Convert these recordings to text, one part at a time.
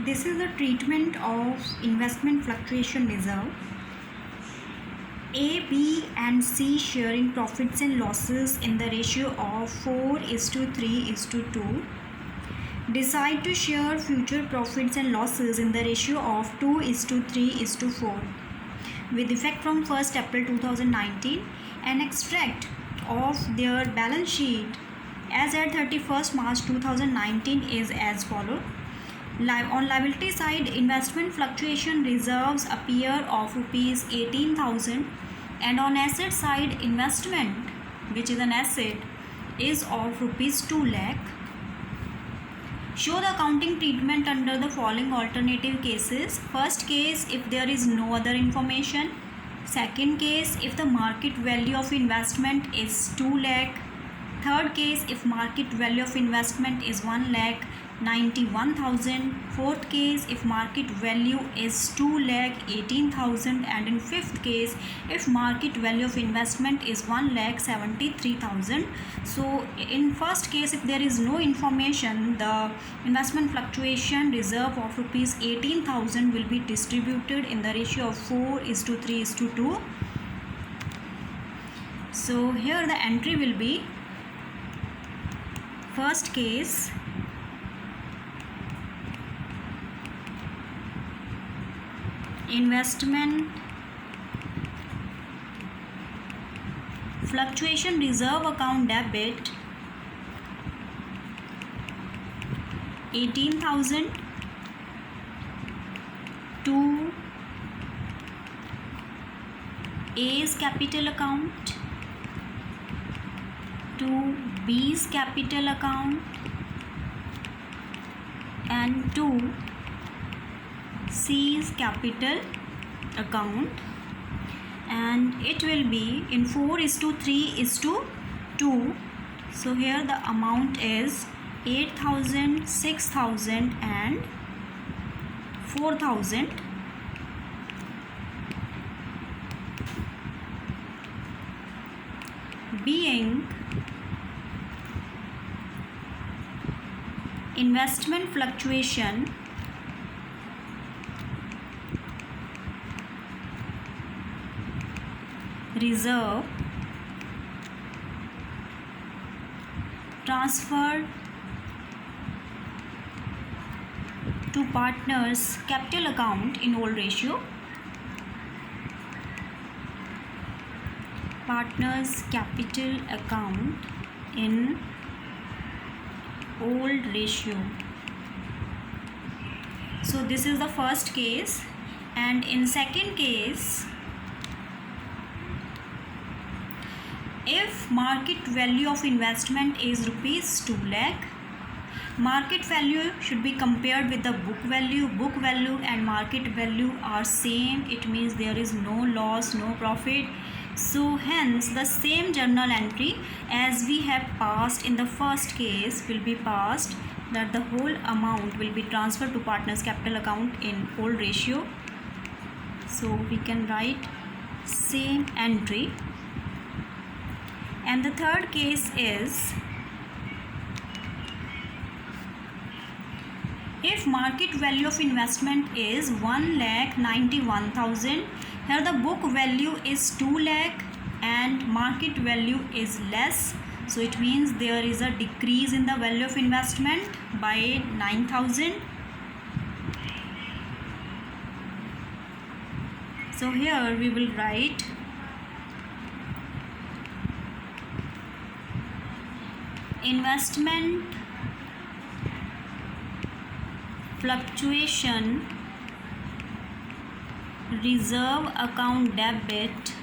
This is the treatment of investment fluctuation reserve. A, B and C sharing profits and losses in the ratio of 4:3:2. Decide to share future profits and losses in the ratio of 2:3:4. With effect from 1st April 2019, an extract of their balance sheet as at 31st March 2019 is as follows. On liability side, investment fluctuation reserves appear of rupees 18,000, and on asset side, investment, which is an asset, is of rupees 2 lakh. Show the accounting treatment under the following alternative cases. First case, if there is no other information. Second case, if the market value of investment is 2 lakh. Third case, if market value of investment is 1,91,000. Fourth case, if market value is 2,18,000. And in fifth case, if market value of investment is 1,73,000. So in first case, if there is no information, the investment fluctuation reserve of rupees 18,000 will be distributed in the ratio of 4:3:2. So here the entry will be, first case, investment fluctuation reserve account debit 18,000 to A's capital account, to B's capital account, and to C's capital account, and it will be in 4:3:2. So here the amount is 8,000, 6,000 and 4,000. Being investment fluctuation reserve transferred to partners capital account in old ratio. Partners capital account in old ratio. So this is the first case, and in second case, if market value of investment is rupees 2 lakh, market value should be compared with the book value. Book value and market value are same. It means there is no loss, no profit. So hence the same journal entry as we have passed in the first case will be passed, that the whole amount will be transferred to partners capital account in old ratio. So we can write same entry. And the third case is, if market value of investment is 1,91,000, here the book value is 2 lakh and market value is less. So it means there is a decrease in the value of investment by 9,000. So here we will write investment fluctuation reserve account debit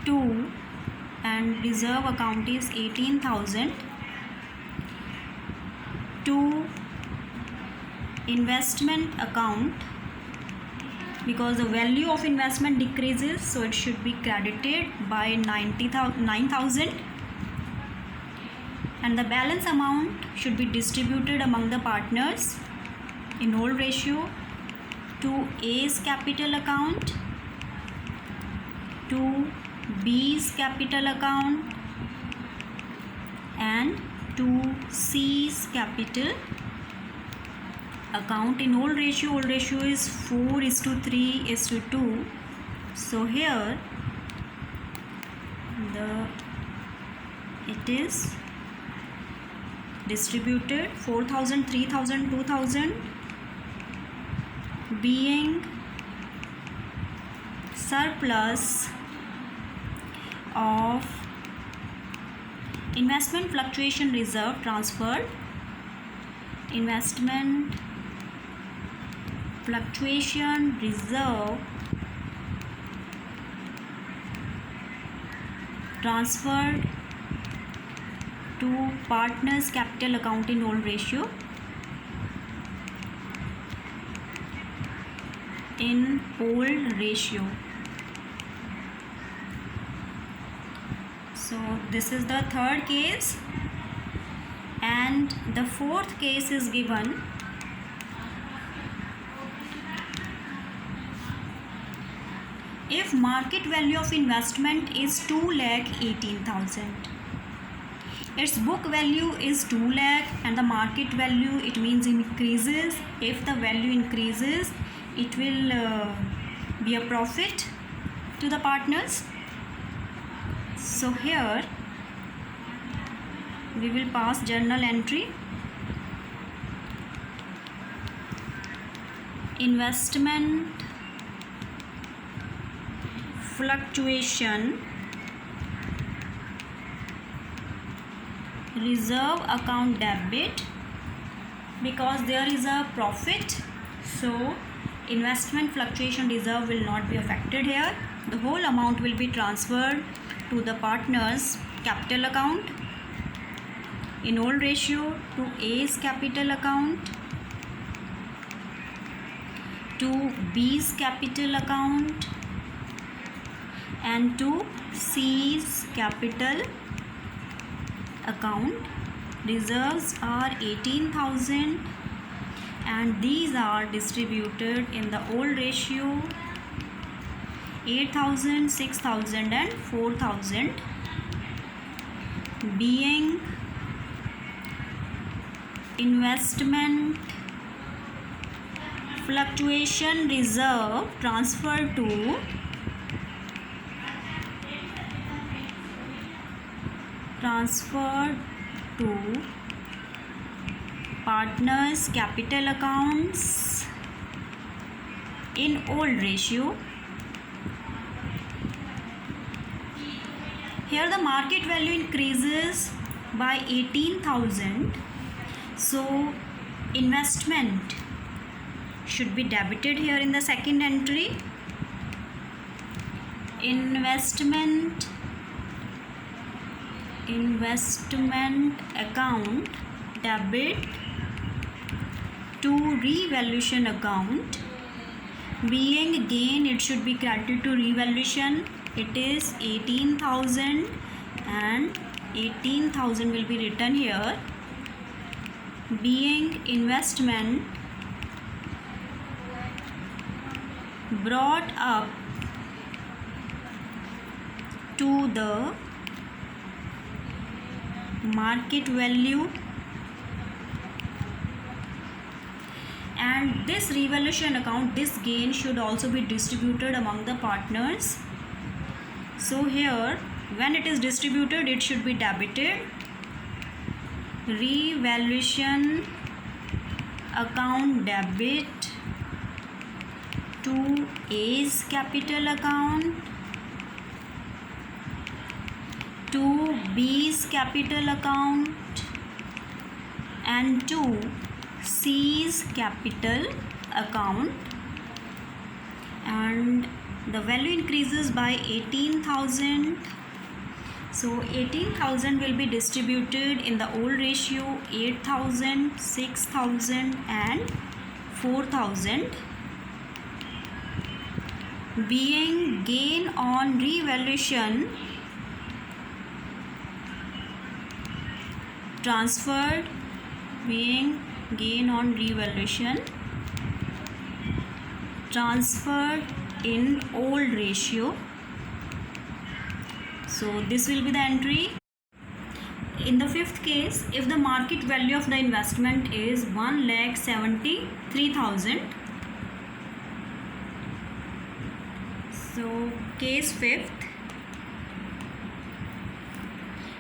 2, and reserve account is 18,000, to investment account, because the value of investment decreases, so it should be credited by 9,000, and the balance amount should be distributed among the partners in old ratio to A's capital account, to B's capital account, and to C's capital account. In old ratio is 4:3:2. So here it is distributed 4,000, 3,000, 2,000 being surplus of investment fluctuation reserve transferred. Investment fluctuation reserve transferred to partners capital account in old ratio. In old ratio. So this is the third case, and the fourth case is given. If market value of investment is 2,18,000, its book value is 2 lakh, and the market value, it means increases. If the value increases, it will be a profit to the partners. So here we will pass journal entry. Investment fluctuation reserve account debit, because there is a profit, so investment fluctuation reserve will not be affected here. The whole amount will be transferred to the partners capital account in old ratio, to A's capital account, to B's capital account, and to C's capital account. Reserves are 18,000, and these are distributed in the old ratio 8,000, 6,000 and 4,000, being investment fluctuation reserve transferred to partners capital accounts in old ratio. Here the market value increases by 18,000, so investment should be debited here in the second entry. Investment account debit to revaluation account, being gain, it should be credited to revaluation. It is 18,000, and 18,000 will be written here, being investment brought up to the market value, and this revaluation account, this gain should also be distributed among the partners. So here when it is distributed, it should be debited. Revaluation account debit to A's capital account, to B's capital account, and to C's capital account, and the value increases by 18,000. So 18,000 will be distributed in the old ratio 8,000, 6,000 and 4,000, being gain on revaluation transferred, being gain on revaluation transferred in old ratio. So this will be the entry. in the fifth case, if the market value of the investment is 1,73,000. So case fifth,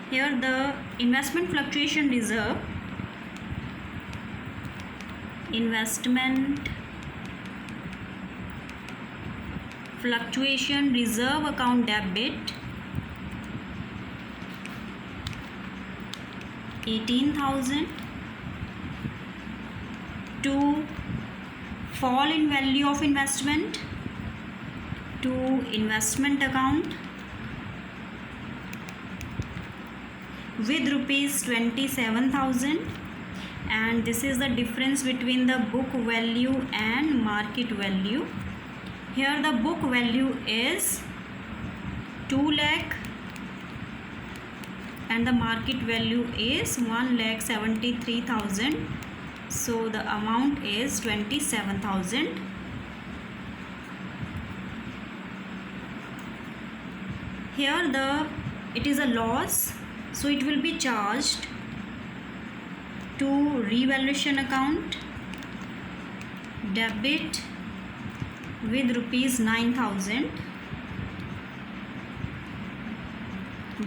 here the investment fluctuation reserve account debit 18,000 to fall in value of investment to investment account with rupees 27,000, and this is the difference between the book value and market value. Here the book value is 2 lakh and the market value is 1,73,000. So the amount is 27,000. Here it is a loss, so it will be charged to revaluation account debit with rupees 9,000,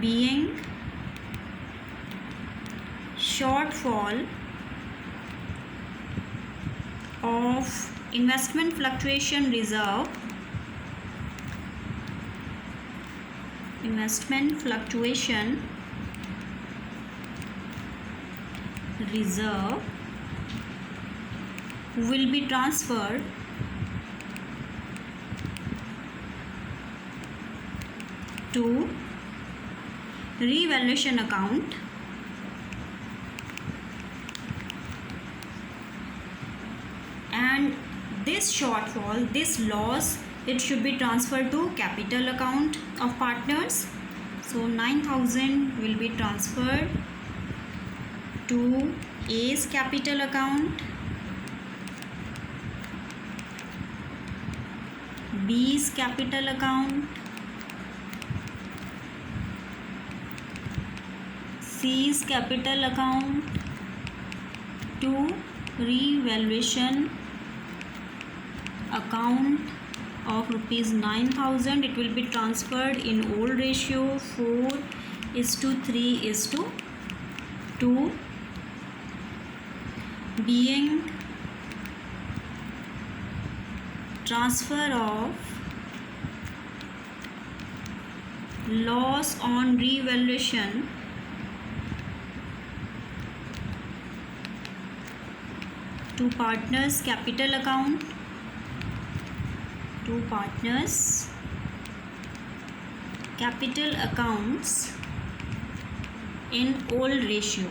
being shortfall of investment fluctuation reserve will be transferred to revaluation account and this shortfall, this loss, it should be transferred to capital account of partners. So 9,000 will be transferred to A's capital account, B's capital account, C's capital account to revaluation account of rupees 9,000. It will be transferred in old ratio 4:3:2, being transfer of loss on revaluation to partners capital account, to partners capital accounts in old ratio.